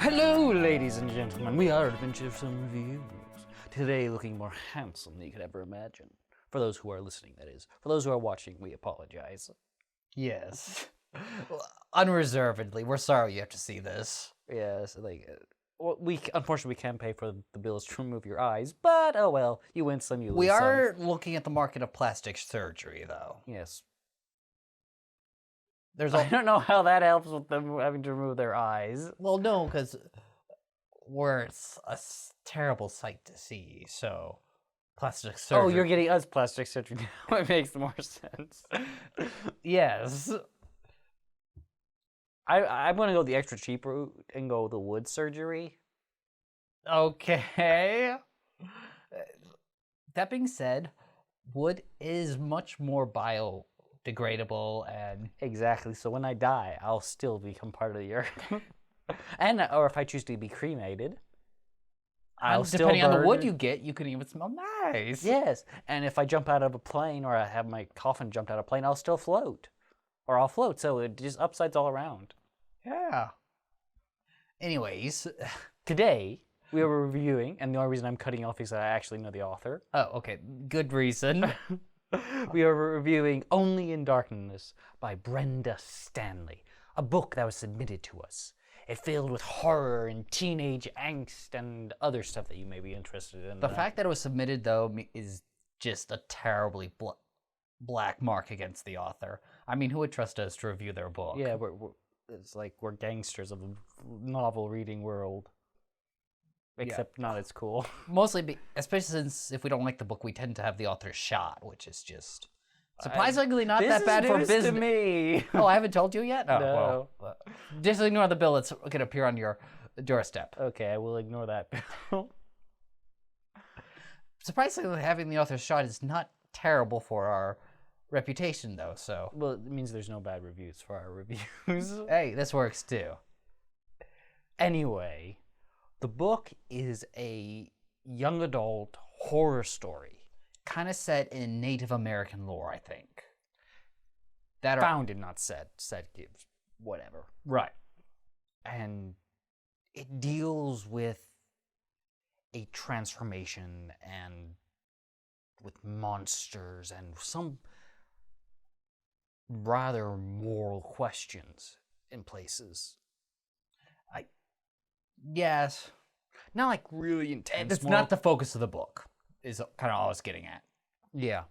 Hello, ladies and gentlemen. We are Adventuresome Reviews. Today, looking more handsome than you could ever imagine. For those who are listening, that is. For those who are watching, we apologize. Yes. Unreservedly, we're sorry you have to see this. Yes, unfortunately we can't pay for the bills to remove your eyes, but oh well, you win some, you lose some. We are looking at the market of plastic surgery, though. Yes. I don't know how that helps with them having to remove their eyes. Well, no, because it's a terrible sight to see, so plastic surgery. Oh, you're getting us plastic surgery now. It makes more sense. Yes. I'm going to go the extra cheap route and go the wood surgery. Okay. That being said, wood is much more biodegradable and... Exactly, so when I die, I'll still become part of the earth. Or if I choose to be cremated, I'll still depending on the wood you get, you can even smell nice. Yes, and if I jump out of a plane or I have my coffin jumped out of a plane, I'll still float. Or I'll float, so it just upsides all around. Yeah. Anyways, today we are reviewing, and the only reason I'm cutting off is that I actually know the author. Oh, okay. Good reason. We are reviewing Only in Darkness by Brenda Stanley, a book that was submitted to us. It filled with horror and teenage angst and other stuff that you may be interested in. The fact that it was submitted, though, is just a terribly black mark against the author. I mean, who would trust us to review their book? Yeah, it's like we're gangsters of the novel reading world. Except not as cool. Mostly, especially since if we don't like the book, we tend to have the author shot, which is just surprisingly not that bad for business. To me. Oh, I haven't told you yet? Oh, no. Well, just ignore the bill. It's going to appear on your doorstep. Okay, I will ignore that bill. Surprisingly, having the author's shot is not terrible for our reputation, though, so... Well, it means there's no bad reviews for our reviews. Hey, this works, too. Anyway... The book is a young adult horror story. Kind of set in Native American lore, I think. Founded, not set. Set gives whatever. Right. And it deals with a transformation and with monsters and some rather moral questions in places. Yes. Not like really intense. It's not the focus of the book, is kind of all I was getting at. Yeah.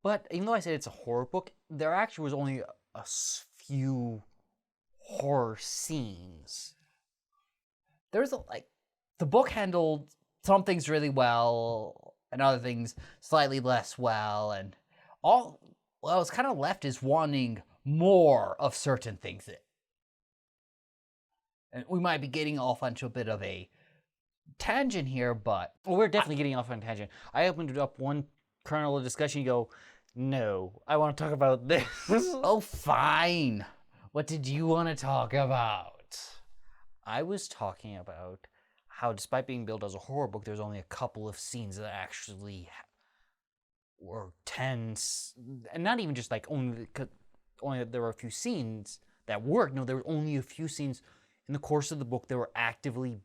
But even though I said it's a horror book, there actually was only a few horror scenes. There's the book handled some things really well and other things slightly less well, and I was kind of left is wanting more of certain things. And we might be getting off onto a bit of a tangent here, but... Well, we're definitely getting off on a tangent. I opened up one kernel of discussion, you go, no, I want to talk about this. Oh, fine. What did you want to talk about? I was talking about how, despite being billed as a horror book, there's only a couple of scenes that actually were tense. And not even just like only there were a few scenes that worked. No, there were only a few scenes in the course of the book that were actively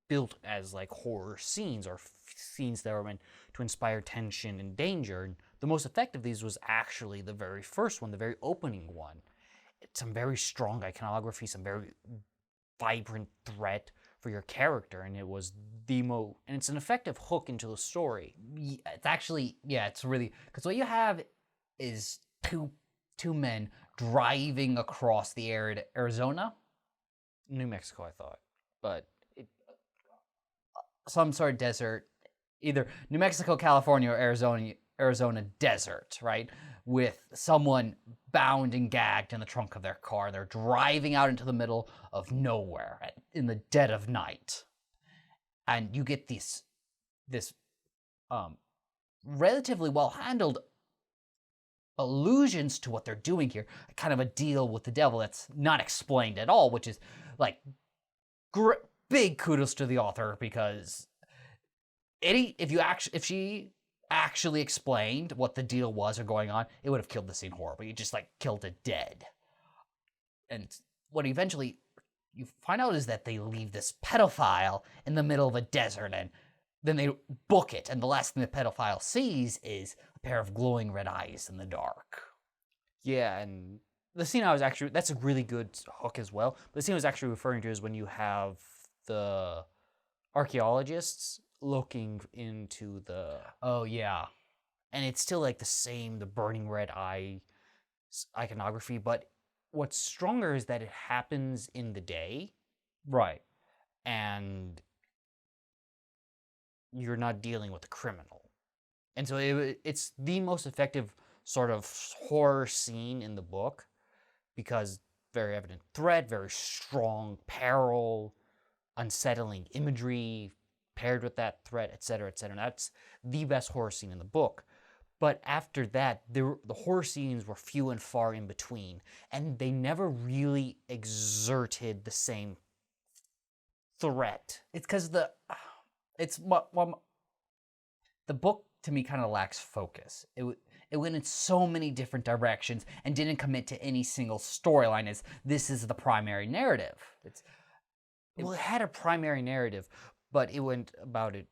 built as like horror scenes or scenes that were meant to inspire tension and danger. And the most effective of these was actually the very first one, the very opening one. It's some very strong iconography, some very vibrant threat for your character, and it was and it's an effective hook into the story. It's actually, it's really, because what you have is two men driving across the arid Arizona. New Mexico, I thought, but some sort of desert, either New Mexico, California, or Arizona desert, right? With someone bound and gagged in the trunk of their car. They're driving out into the middle of nowhere in the dead of night, and you get this relatively well handled allusions to what they're doing here, kind of a deal with the devil that's not explained at all, which is like big kudos to the author, because if she actually explained what the deal was or going on, it would have killed the scene horribly. It just like killed it dead. And what eventually you find out is that they leave this pedophile in the middle of a desert, and then they book it, and the last thing the pedophile sees is a pair of glowing red eyes in the dark. Yeah, and the scene I was actually, that's a really good hook as well. But the scene I was actually referring to is when you have the archaeologists looking into the, Oh, yeah. and it's still like the burning red eye iconography, but what's stronger is that it happens in the day, Right. and you're not dealing with a criminal. And so it's the most effective sort of horror scene in the book, because very evident threat, very strong peril, unsettling imagery paired with that threat, etc., etc. That's the best horror scene in the book. But after that, the horror scenes were few and far in between, and they never really exerted the same threat. It's because the book to me kind of lacks focus. It went in so many different directions and didn't commit to any single storyline as this is the primary narrative. Well, it had a primary narrative, but it went about it,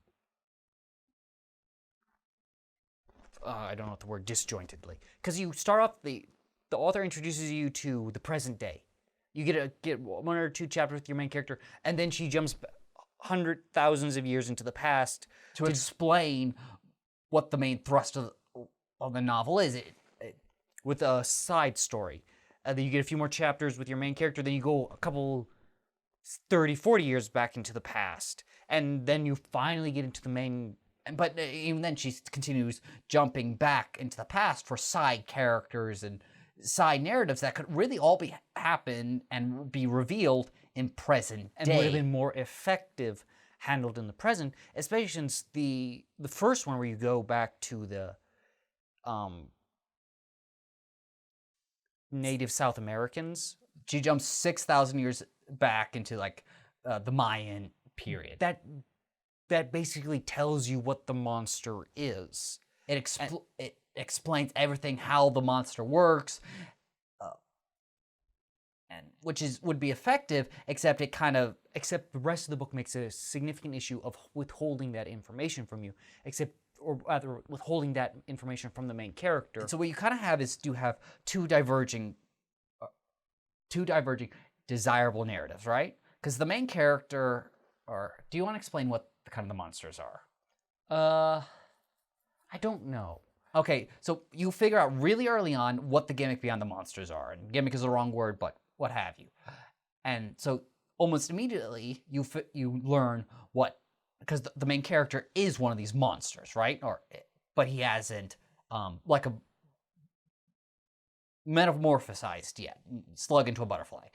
I don't know what the word, disjointedly. Because you start off, the author introduces you to the present day. You get one or two chapters with your main character, and then she jumps thousands of years into the past to explain what the main thrust of the novel is. With a side story. Then you get a few more chapters with your main character, then you go a couple 30, 40 years back into the past, and then you finally get into the main. But even then, she continues jumping back into the past for side characters and side narratives that could really all happen and be revealed in present and day. Would have been more effective handled in the present, especially since the first one where you go back to the native South Americans. She jumps 6,000 years back into like the Mayan period. That basically tells you what the monster is. It explains everything, how the monster works, and which would be effective, except the rest of the book makes a significant issue of withholding that information from you, or rather withholding that information from the main character. So what you kind of have is you have two diverging desirable narratives, right? Because the main character, or do you want to explain what the monsters are? I don't know. Okay, so you figure out really early on what the gimmick behind the monsters are, and gimmick is the wrong word, but what have you. And so almost immediately you learn what, because the main character is one of these monsters, right? But he hasn't like a metamorphosized yet, slug into a butterfly.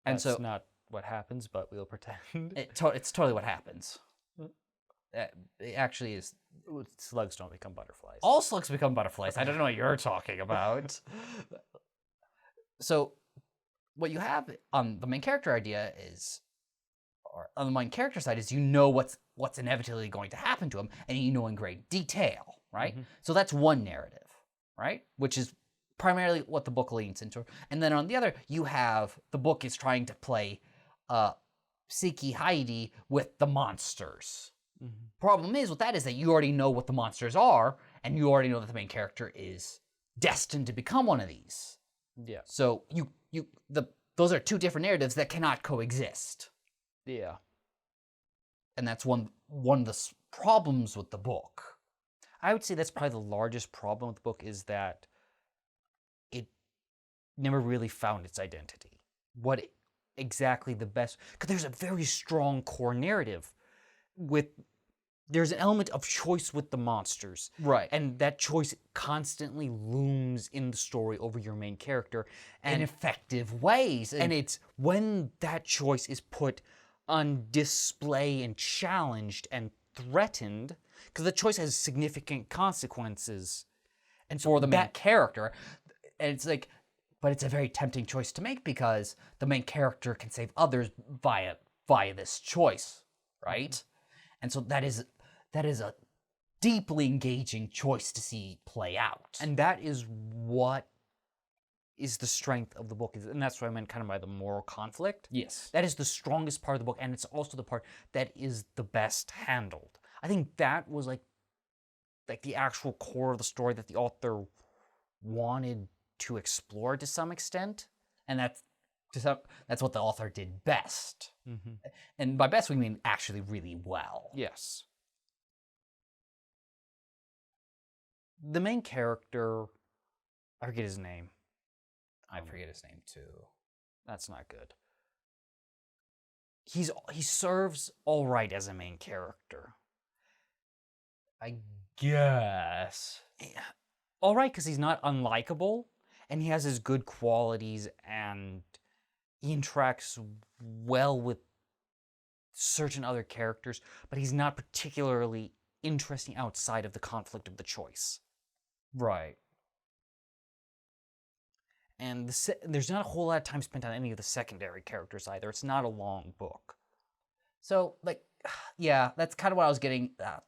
And That's not what happens, but we'll pretend. It's totally what happens. It actually is. Slugs don't become butterflies. All slugs become butterflies. I don't know what you're talking about. So, what you have on the main character idea is, or on the main character side, is what's inevitably going to happen to him, and you know in great detail, right? Mm-hmm. So that's one narrative, right? Which is primarily what the book leans into. And then on the other, you have the book is trying to play Siki Heidi with the monsters. Mm-hmm. Problem is with that is that you already know what the monsters are, and you already know that the main character is destined to become one of these. Yeah. So those are two different narratives that cannot coexist. Yeah. And that's one of the problems with the book. I would say that's probably the largest problem with the book, is that it never really found its identity. What exactly the best... Because there's a very strong core narrative there's an element of choice with the monsters. Right. And that choice constantly looms in the story over your main character. In effective ways. And it's when that choice is put on display and challenged and threatened, because the choice has significant consequences. And so for the main character, and it's like, but it's a very tempting choice to make because the main character can save others via this choice, right? And so that is a deeply engaging choice to see play out. And that is what is the strength of the book, and that's what I meant kind of by the moral conflict. Yes. That is the strongest part of the book, and it's also the part that is the best handled. I think that was like the actual core of the story that the author wanted to explore to some extent. And that's what the author did best. Mm-hmm. And by best, we mean actually really well. Yes. The main character, I forget his name. I forget his name too. That's not good. He serves all right as a main character. I guess. All right, because he's not unlikable, and he has his good qualities, and he interacts well with certain other characters, but he's not particularly interesting outside of the conflict of the choice. Right. And there's not a whole lot of time spent on any of the secondary characters either. It's not a long book. So, like, yeah, that's kind of what I was getting. I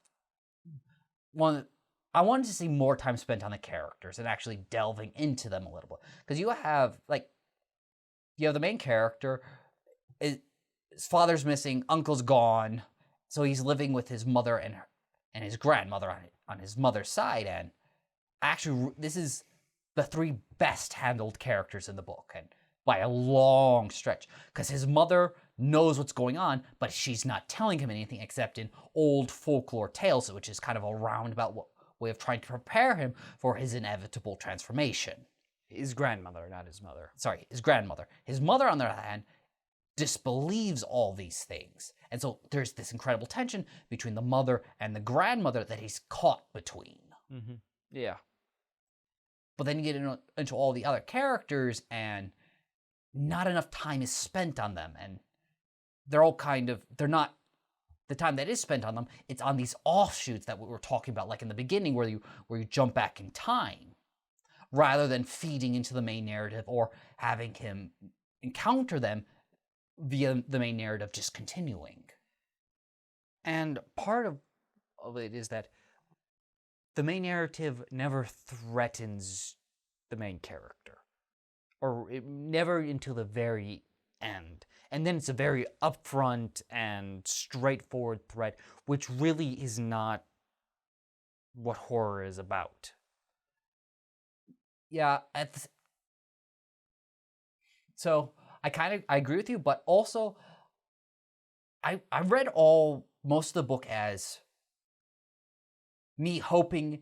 wanted to see more time spent on the characters and actually delving into them a little bit. Because you have the main character, his father's missing, uncle's gone, so he's living with his mother and his grandmother on his mother's side. And actually, this is the three best handled characters in the book, and by a long stretch, because his mother knows what's going on, but she's not telling him anything except in old folklore tales, which is kind of a roundabout way of trying to prepare him for his inevitable transformation. His grandmother, not his mother. Sorry, his grandmother. His mother, on the other hand, disbelieves all these things. And so there's this incredible tension between the mother and the grandmother that he's caught between. Mm-hmm. Yeah. But then you get into all the other characters, and not enough time is spent on them. And they're all they're not, the time that is spent on them, it's on these offshoots that we were talking about, like in the beginning, where you jump back in time, rather than feeding into the main narrative or having him encounter them via the main narrative just continuing. And part of it is that the main narrative never threatens the main character, or never until the very end. And then it's a very upfront and straightforward threat, which really is not what horror is about. Yeah, so I agree with you, but also I read most of the book as me hoping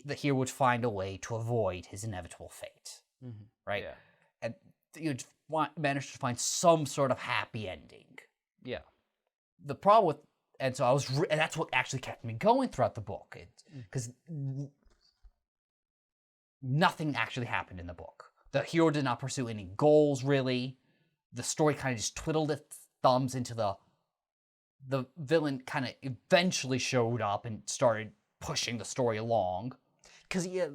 that he would find a way to avoid his inevitable fate, right? Yeah. And you'd manage to find some sort of happy ending. Yeah. The problem with, and so and that's what actually kept me going throughout the book, because nothing actually happened in the book. The hero did not pursue any goals, really. The story kind of just twiddled its thumbs into the villain kind of eventually showed up and started pushing the story along. Because, yeah,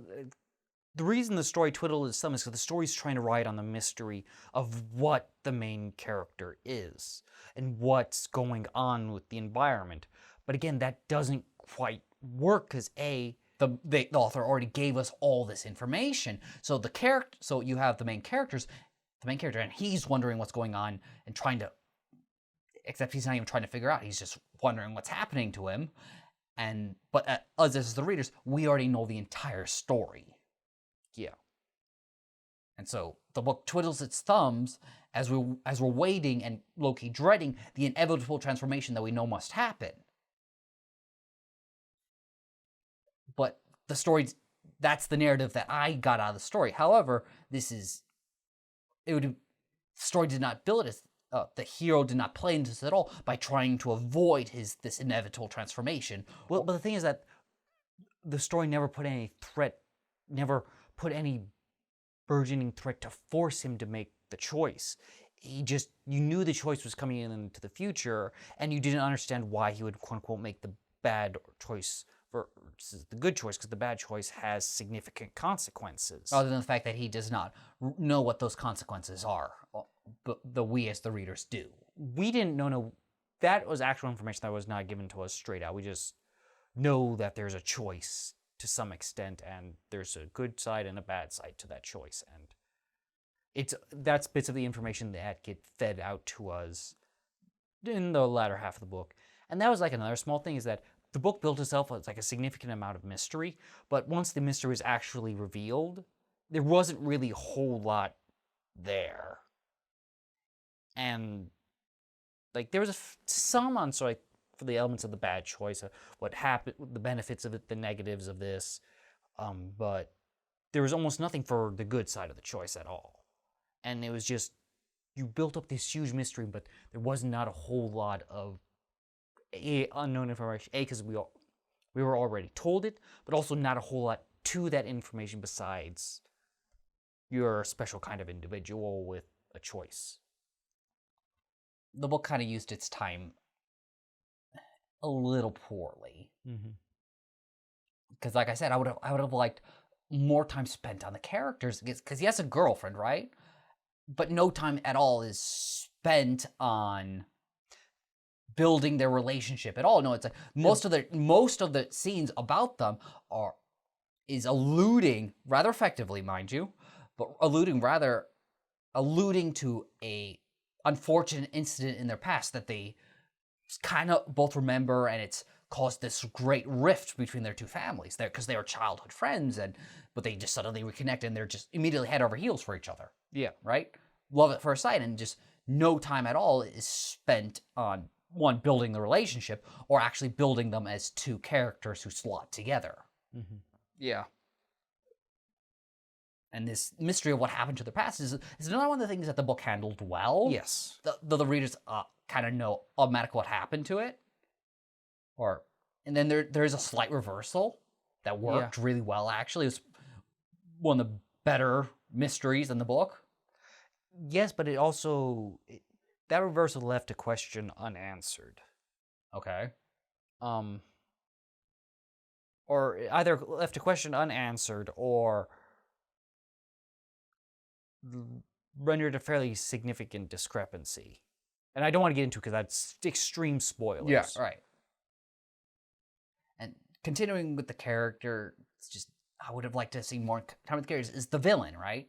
the reason the story twiddled its thumb is because the story's trying to ride on the mystery of what the main character is and what's going on with the environment. But again, that doesn't quite work because, the author already gave us all this information. So so you have the main character, and he's wondering what's going on and trying to, except he's not even trying to figure out. He's just wondering what's happening to him. But us as the readers, we already know the entire story. Yeah. And so the book twiddles its thumbs as we're waiting and low-key dreading the inevitable transformation that we know must happen. But the story, that's the narrative that I got out of the story. However, the story did not build it as, the hero did not play into this at all by trying to avoid this inevitable transformation. Well, but the thing is that the story never put any burgeoning threat to force him to make the choice. You knew the choice was coming into the future, and you didn't understand why he would, quote unquote, make the bad choice versus the good choice, because the bad choice has significant consequences. Other than the fact that he does not know what those consequences are, but we as the readers do. We didn't know. That was actual information that was not given to us straight out. We just know that there's a choice to some extent, and there's a good side and a bad side to that choice. And that's bits of the information that get fed out to us in the latter half of the book. And that was like another small thing, is that the book built itself as like a significant amount of mystery, but once the mystery was actually revealed, there wasn't really a whole lot there. And like there was some uncertainty for the elements of the bad choice, what happened, the benefits of it, the negatives of this, but there was almost nothing for the good side of the choice at all. And it was just, you built up this huge mystery, but there was not a whole lot of unknown information. Because we were already told it, but also not a whole lot to that information besides you're a special kind of individual with a choice. The book kind of used its time a little poorly. Because, like I said, I would have liked more time spent on the characters, because he has a girlfriend, right? But no time at all is spent on building their relationship at all. No, it's like most of the scenes about them is alluding rather effectively, mind you, but alluding to a unfortunate incident in their past that they kind of both remember, and it's caused this great rift between their two families there, because they were childhood friends, but they just suddenly reconnect, and they're just immediately head over heels for each other. Yeah. Right? Love at first sight, and just no time at all is spent on one, building the relationship, or actually building them as two characters who slot together. Yeah. And this mystery of what happened to their past is another one of the things that the book handled well. Yes. The readers kind of know automatically what happened to it. And then there is a slight reversal that worked really well, actually. It was one of the better mysteries in the book. Yes, but that reversal left a question unanswered. Okay. Or either left a question unanswered or rendered a fairly significant discrepancy. And I don't want to get into it because that's extreme spoilers. Yeah, right. And continuing with the character, it's just, I would have liked to see more time with the characters, is the villain, right?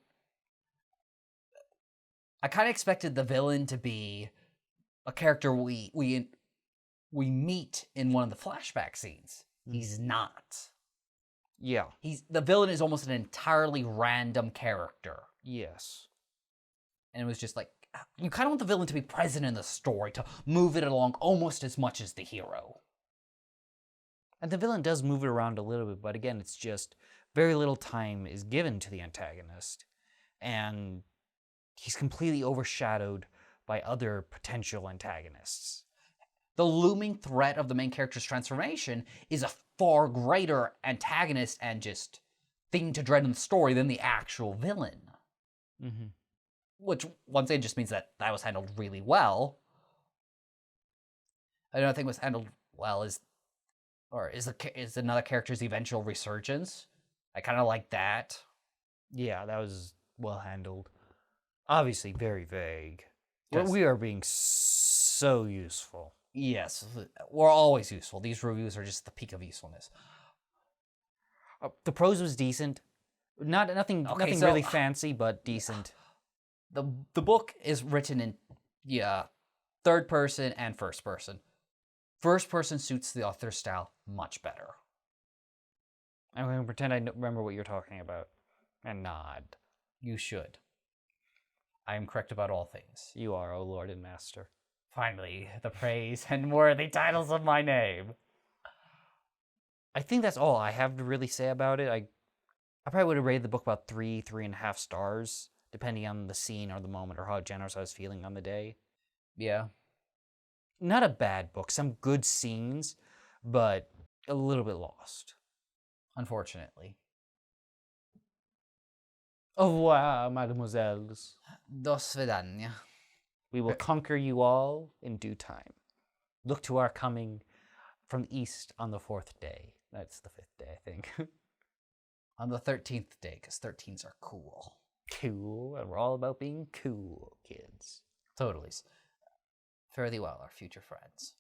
I kind of expected the villain to be a character we meet in one of the flashback scenes. He's not. Yeah. The villain is almost an entirely random character. Yes. And it was just like, you kind of want the villain to be present in the story, to move it along almost as much as the hero. And the villain does move it around a little bit, but again, it's just very little time is given to the antagonist. And he's completely overshadowed by other potential antagonists. The looming threat of the main character's transformation is a far greater antagonist and just thing to dread in the story than the actual villain. Which, once again, just means that was handled really well. Another thing was handled well is another character's eventual resurgence. I kind of like that. Yeah, that was well handled. Obviously, very vague. Yes. We are being so useful. Yes, we're always useful. These reviews are just the peak of usefulness. The prose was decent. Nothing really fancy, but decent. The book is written in third person and first person. First person suits the author's style much better. I'm going to pretend I remember what you're talking about and nod. You should. I am correct about all things. You are, O Lord and Master. Finally, the praise and worthy titles of my name. I think that's all I have to really say about it. I probably would have rated the book about 3.5 stars, depending on the scene or the moment or how generous I was feeling on the day. Yeah. Not a bad book. Some good scenes, but a little bit lost. Unfortunately. Au revoir, mademoiselles. Do svidania. We will conquer you all in due time. Look to our coming from the east on the 4th day. That's the 5th day, I think. On the 13th day, because 13s are cool. Cool, and we're all about being cool, kids. Totally. Fare thee well, our future friends.